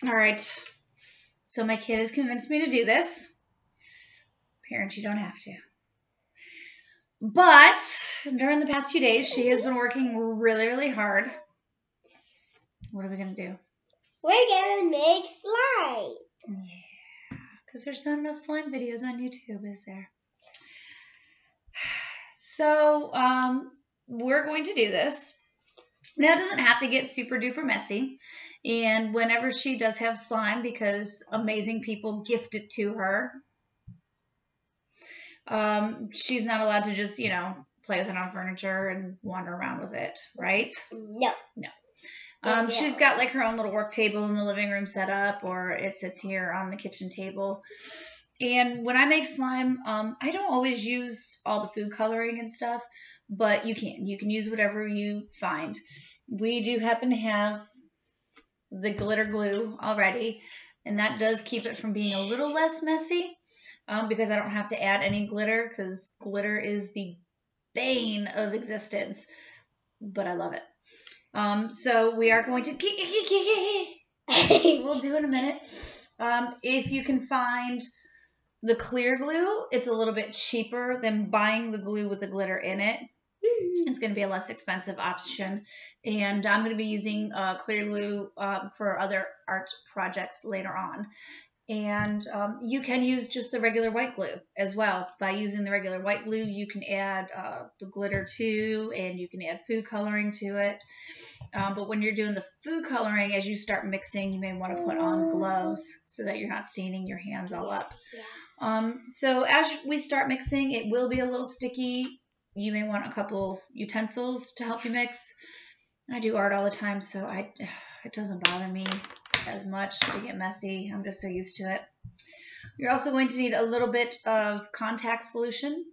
All right. So my kid has convinced me to do this. Parents, you don't have to. But during the past few days, she has been working really, really hard. What are we going to do? We're going to make slime. Yeah, because there's not enough slime videos on YouTube, is there? So we're going to do this. Now, it doesn't have to get super duper messy. And whenever she does have slime, because amazing people gift it to her, she's not allowed to just, play with it on furniture and wander around with it, right? No. No. She's got like her own little work table in the living room set up, or it sits here on the kitchen table. And when I make slime, I don't always use all the food coloring and stuff, but you can. You can use whatever you find. We do happen to have the glitter glue already, and that does keep it from being a little less messy because I don't have to add any glitter, because glitter is the bane of existence, but I love it. So we are going to we'll do in a minute. If you can find the clear glue, it's a little bit cheaper than buying the glue with the glitter in it. It's going to be a less expensive option, and I'm going to be using clear glue for other art projects later on. And you can use just the regular white glue as well. By using the regular white glue, you can add the glitter too, and you can add food coloring to it. But when you're doing the food coloring, as you start mixing, you may want to put on gloves so that you're not staining your hands all up. So as we start mixing, it will be a little sticky. You may want a couple utensils to help you mix. I do art all the time, so it doesn't bother me as much to get messy. I'm just so used to it. You're also going to need a little bit of contact solution.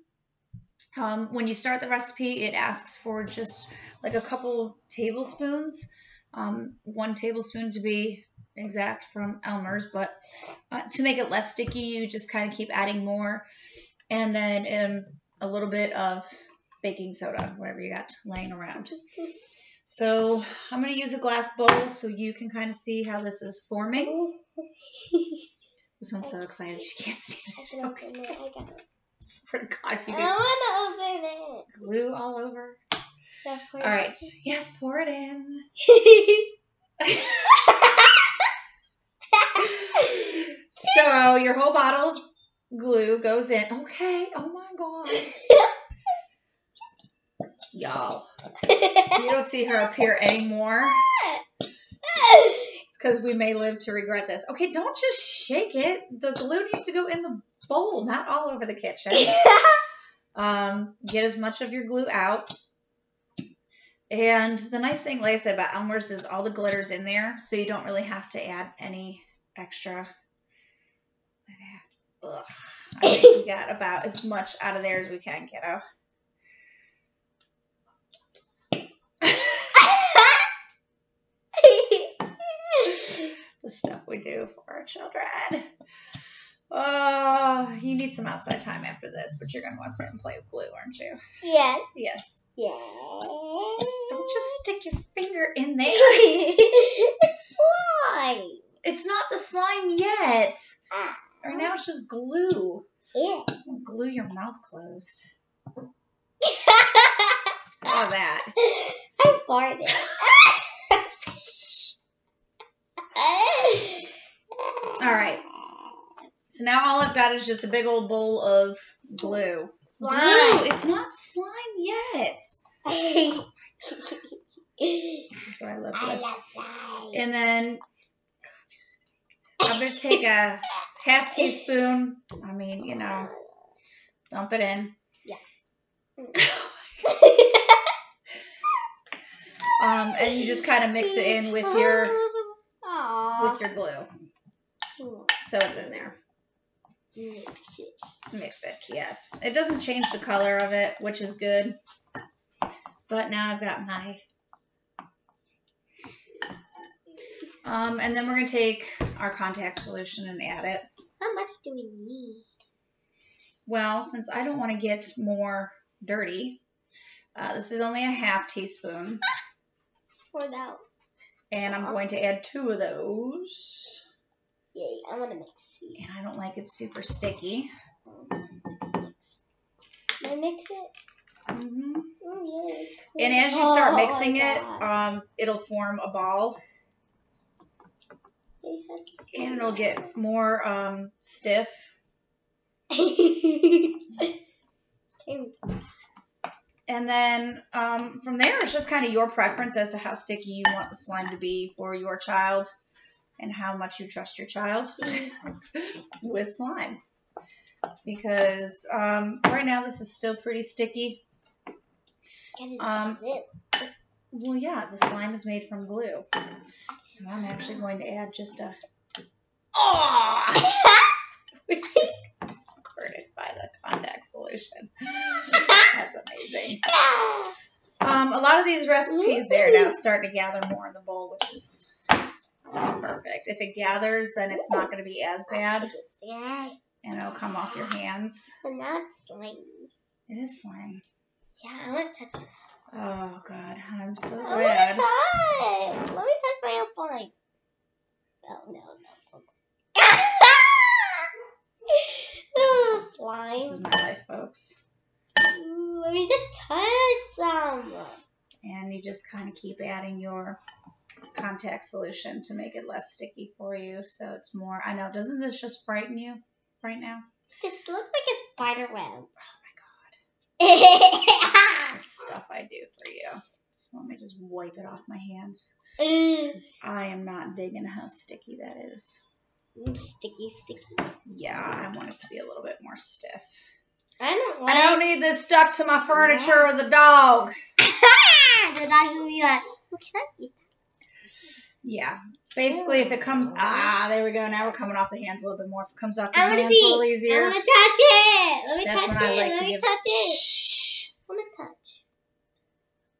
When you start the recipe, it asks for just like a couple tablespoons, 1 tablespoon to be exact from Elmer's, but to make it less sticky, you just kind of keep adding more. And then a little bit of baking soda, whatever you got laying around. So I'm going to use a glass bowl so you can kind of see how this is forming. This one's so excited she can't stand it. I can open it. I got it. Swear to God, if you I get want to open it. glue all over. All right. Yes, pour it in. So your whole bottle of glue goes in. Okay. Oh my God. Y'all, you don't see her up here anymore. It's because we may live to regret this. Okay, don't just shake it. The glue needs to go in the bowl, not all over the kitchen. Get as much of your glue out. And the nice thing, like I said, about Elmer's is all the glitter's in there, so you don't really have to add any extra. Ugh. I think we got about as much out of there as we can, kiddo. The stuff we do for our children. Oh, you need some outside time after this, but you're going to want to sit and play with glue, aren't you? Yes. Yes. Yes. Don't just stick your finger in there. It's slime. It's not the slime yet. Right now it's just glue. Yeah. Glue your mouth closed. All that. I farted. All right. So now all I've got is just a big old bowl of glue. Slime. Glue. It's not slime yet. This is what I love. I love slime. And then I'm going to take a half teaspoon. I mean, dump it in. Yeah. And you just kind of mix it in with your glue. So it's in there. Mix it, yes. It doesn't change the color of it, which is good. But now I've got my... and then we're going to take our contact solution and add it. How much do we need? Well, since I don't want to get more dirty, this is only a half teaspoon. Pour it out. And I'm going to add 2 of those. Yay, I want to mix it. And I don't like it super sticky. Can I mix it? Mm-hmm. Oh, yeah. It's cool. And as you start mixing my it, God. it'll form a ball. And it'll get more stiff. And then from there, it's just kind of your preference as to how sticky you want the slime to be for your child and how much you trust your child with slime. Because right now this is still pretty sticky. Well, yeah, the slime is made from glue. So I'm actually going to add just a... Oh! We just got squirted by the contact solution. That's amazing. A lot of these recipes there now starting to gather more in the bowl, which is perfect. If it gathers, then it's not going to be as bad. And it'll come off your hands. But not slimy. It is slime. Yeah, I want to touch it. Oh, God. I'm so Let glad. me touch my own line. Oh, no. Oh, slime. This is my life, folks. Ooh, let me just touch some. And you just kind of keep adding your contact solution to make it less sticky for you. So it's more, I know, doesn't this just frighten you right now? This looks like a spider web. Oh, my God. Ah. The stuff I do for you. So let me just wipe it off my hands. Mm. 'Cause I am not digging how sticky that is. Sticky. Yeah, I want it to be a little bit more stiff. I I don't need this stuck to my furniture or the dog. The dog will be like, well, can I eat that? Yeah. Basically, if it comes... there we go. Now we're coming off the hands a little bit more. If it comes off the I want to hands a little see. easier. I want to touch it. Let me That's touch when I it. like Let to me give... touch it. Shh. I want to touch.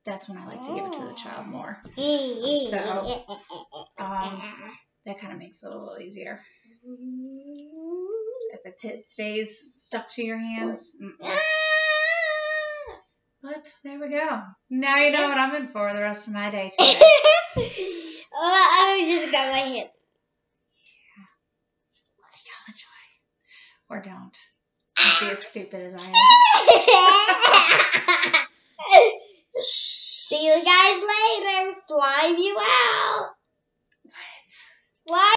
That's when I like to give it to the child more. So, That kind of makes it a little easier. If it stays stuck to your hands. But there we go. Now you know what I'm in for the rest of my day today. I just got my hand. Y'all enjoy. Or don't. Don't be as stupid as I am. See you guys later. Slime you out. What? Slime.